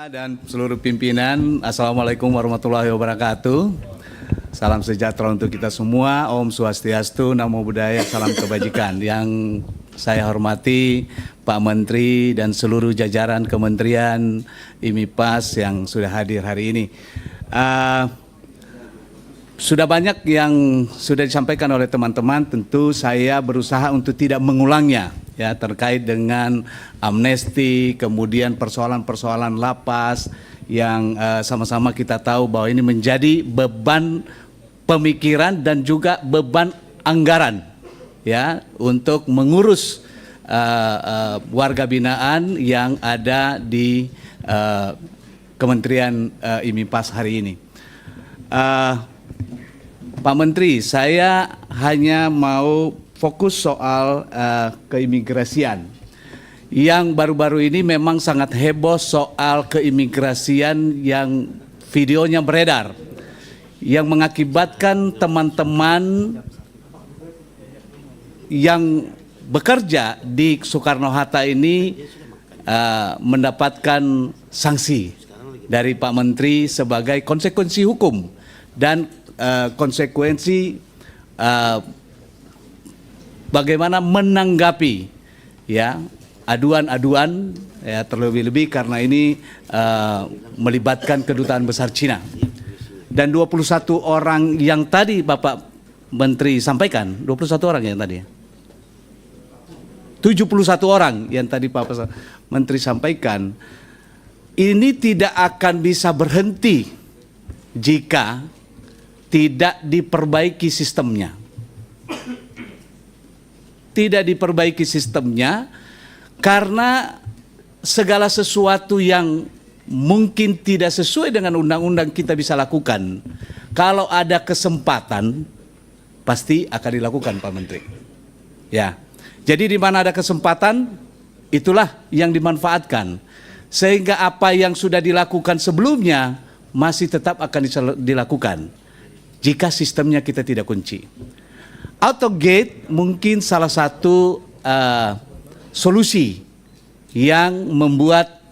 Dan seluruh pimpinan, Assalamualaikum warahmatullahi wabarakatuh. Salam sejahtera untuk kita semua. Om Swastiastu, Namo Buddhaya, salam kebajikan. Yang saya hormati Pak Menteri dan seluruh jajaran Kementerian IMIPAS yang sudah hadir hari ini. Sudah banyak yang sudah disampaikan oleh teman-teman, tentu saya berusaha untuk tidak mengulangnya ya, terkait dengan amnesti, kemudian persoalan-persoalan lapas yang sama-sama kita tahu bahwa ini menjadi beban pemikiran dan juga beban anggaran ya untuk mengurus warga binaan yang ada di Kementerian IMIPAS hari ini. Pak Menteri, saya hanya mau fokus soal keimigrasian. Yang baru-baru ini memang sangat heboh soal keimigrasian yang videonya beredar, yang mengakibatkan teman-teman yang bekerja di Soekarno-Hatta ini mendapatkan sanksi dari Pak Menteri sebagai konsekuensi hukum dan konsekuensi bagaimana menanggapi ya aduan-aduan ya, terlebih-lebih karena ini melibatkan kedutaan besar Cina. Dan 21 orang yang tadi Bapak Menteri sampaikan, 21 orang yang tadi 71 orang yang tadi Pak Menteri sampaikan, ini tidak akan bisa berhenti jika tidak diperbaiki sistemnya. Tidak diperbaiki sistemnya karena segala sesuatu yang mungkin tidak sesuai dengan undang-undang kita bisa lakukan. Kalau ada kesempatan pasti akan dilakukan, Pak Menteri. Ya. Jadi di mana ada kesempatan itulah yang dimanfaatkan. Sehingga apa yang sudah dilakukan sebelumnya masih tetap akan dilakukan jika sistemnya kita tidak kunci. Autogate mungkin salah satu solusi yang membuat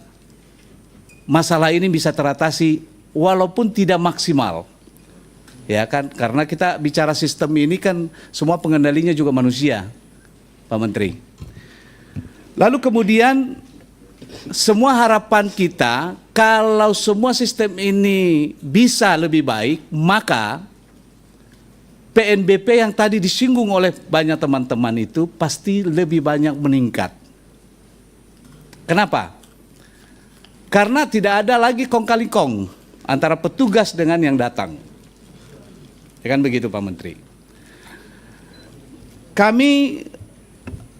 masalah ini bisa teratasi walaupun tidak maksimal. Ya kan, karena kita bicara sistem ini kan semua pengendalinya juga manusia, Pak Menteri. Lalu kemudian semua harapan kita kalau semua sistem ini bisa lebih baik, maka PNBP yang tadi disinggung oleh banyak teman-teman itu pasti lebih banyak meningkat. Kenapa? Karena tidak ada lagi kong kali kong antara petugas dengan yang datang. Ya kan begitu, Pak Menteri. Kami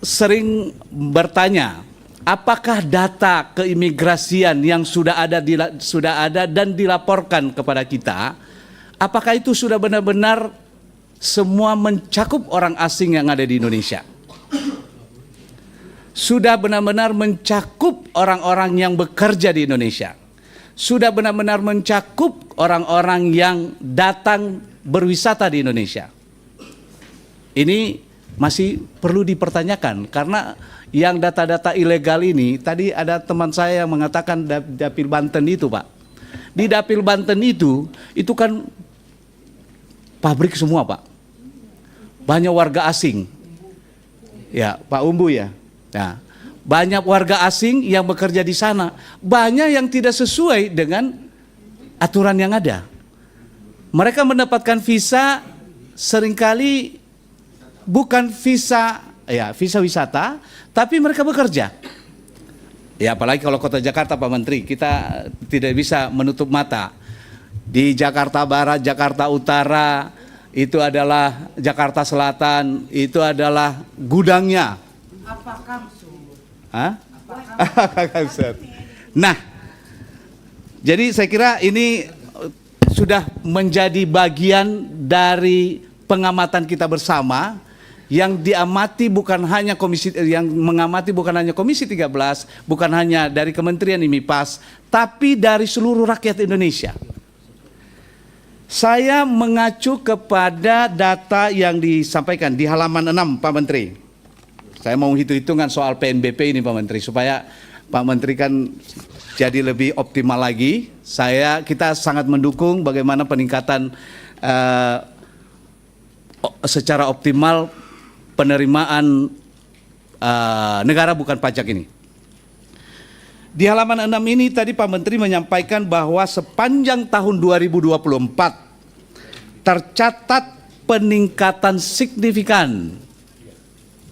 sering bertanya, apakah data keimigrasian yang sudah ada dan dilaporkan kepada kita, apakah itu sudah benar-benar semua mencakup orang asing yang ada di Indonesia? Sudah benar-benar mencakup orang-orang yang bekerja di Indonesia? Sudah benar-benar mencakup orang-orang yang datang berwisata di Indonesia? Ini masih perlu dipertanyakan karena yang data-data ilegal ini, tadi ada teman saya yang mengatakan Dapil Banten itu, Pak. Di Dapil Banten itu kan pabrik semua, Pak. Banyak warga asing. Ya, Pak Umbu ya. Nah, banyak warga asing yang bekerja di sana. Banyak yang tidak sesuai dengan aturan yang ada. Mereka mendapatkan visa seringkali bukan visa wisata, tapi mereka bekerja. Ya, apalagi kalau Kota Jakarta, Pak Menteri, kita tidak bisa menutup mata. Di Jakarta Barat, Jakarta Utara, itu adalah Jakarta Selatan, itu adalah gudangnya. Nah, jadi saya kira ini sudah menjadi bagian dari pengamatan kita bersama. Yang diamati bukan hanya Komisi 13, bukan hanya dari Kementerian IMIPAS, tapi dari seluruh rakyat Indonesia. Saya mengacu kepada data yang disampaikan di halaman 6, Pak Menteri. Saya mau hitung-hitungan soal PNBP ini, Pak Menteri, supaya Pak Menteri kan jadi lebih optimal lagi. Kita sangat mendukung bagaimana peningkatan secara optimal penerimaan negara bukan pajak ini. Di halaman 6 ini tadi Pak Menteri menyampaikan bahwa sepanjang tahun 2024 tercatat peningkatan signifikan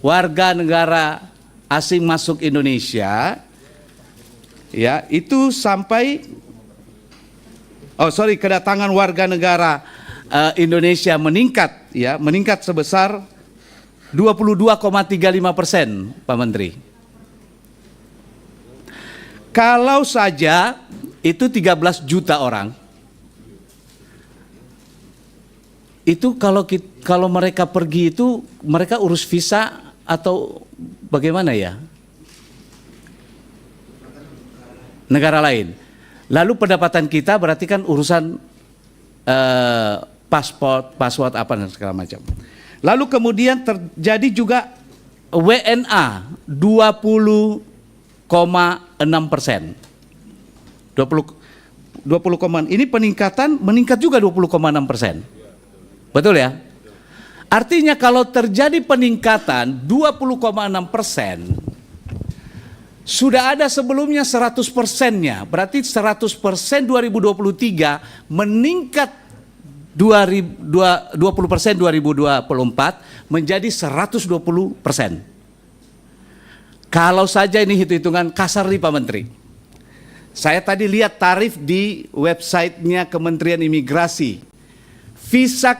warga negara asing masuk Indonesia, ya, itu sampai kedatangan warga negara Indonesia meningkat sebesar 22,35%, Pak Menteri. Kalau saja itu 13 juta orang, itu kalau mereka pergi itu mereka urus visa atau bagaimana ya? Negara lain. Lalu pendapatan kita berarti kan urusan paspor apa dan segala macam. Lalu kemudian terjadi juga WNA 20,6%. 20, ini meningkat juga 20,6%. Betul ya? Artinya kalau terjadi peningkatan 20,6%, sudah ada sebelumnya 100%-nya. Berarti 100% 2023 meningkat 20% 2024 menjadi 120%. Kalau saja ini hitung-hitungan kasar nih Pak Menteri. Saya tadi lihat tarif di websitenya Kementerian Imigrasi. Visa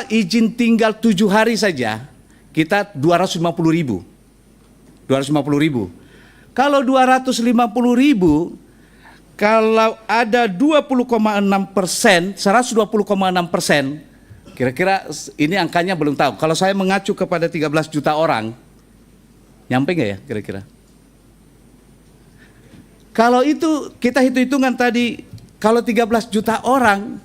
izin tinggal 7 hari saja kita 250.000. 250.000. Kalau 250.000, kalau ada 20,6%, 120,6%, kira-kira ini angkanya belum tahu. Kalau saya mengacu kepada 13 juta orang, nyampe nggak ya kira-kira? Kalau itu kita hitung-hitungan tadi, kalau 13 juta orang,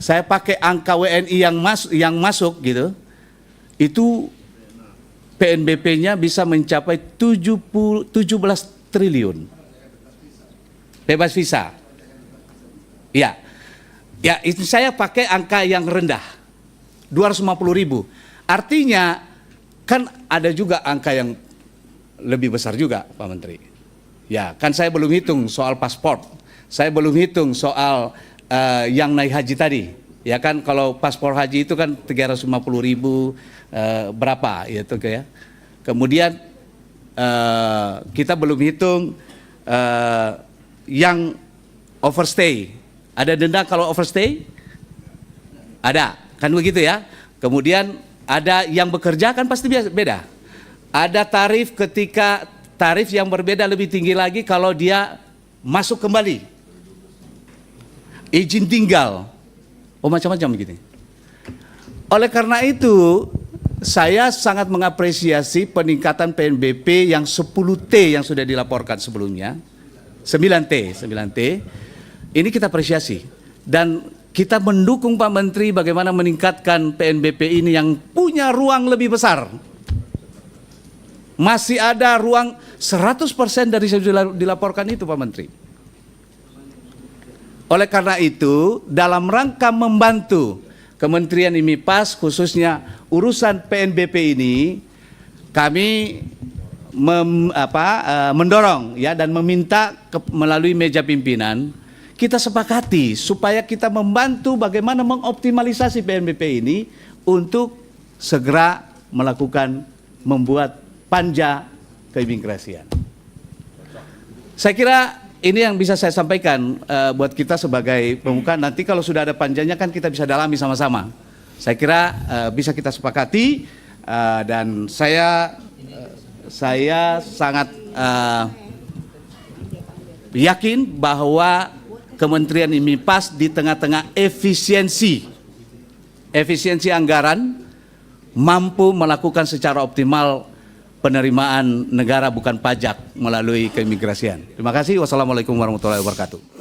saya pakai angka WNI yang masuk gitu, itu PNBP-nya bisa mencapai 17 triliun. Bebas visa. Ya, itu saya pakai angka yang rendah, 250.000. Artinya kan ada juga angka yang lebih besar juga, Pak Menteri. Ya, kan saya belum hitung soal paspor, saya belum hitung soal yang naik haji tadi. Ya kan, kalau paspor haji itu kan 350.000 berapa gitu ya. Kemudian kita belum hitung yang overstay. Ada denda kalau overstay? Ada, kan begitu ya. Kemudian ada yang bekerja kan pasti beda. Ada tarif yang berbeda lebih tinggi lagi kalau dia masuk kembali. Izin tinggal, macam-macam begini. Oleh karena itu, saya sangat mengapresiasi peningkatan PNBP yang 10T yang sudah dilaporkan sebelumnya, 9T. Ini kita apresiasi dan kita mendukung Pak Menteri bagaimana meningkatkan PNBP ini yang punya ruang lebih besar. Masih ada ruang 100% dari yang dilaporkan itu Pak Menteri. Oleh karena itu, dalam rangka membantu Kementerian IMIPAS khususnya urusan PNBP ini, kami mendorong ya dan meminta melalui meja pimpinan kita sepakati supaya kita membantu bagaimana mengoptimalisasi PNBP ini untuk segera membuat panja keimigrasian. Saya kira ini yang bisa saya sampaikan buat kita sebagai pembuka. Nanti kalau sudah ada panjanya kan kita bisa dalami sama-sama. Saya kira bisa kita sepakati dan saya sangat yakin bahwa Kementerian IMIPAS di tengah-tengah efisiensi anggaran mampu melakukan secara optimal penerimaan negara bukan pajak melalui keimigrasian. Terima kasih. Wassalamualaikum warahmatullahi wabarakatuh.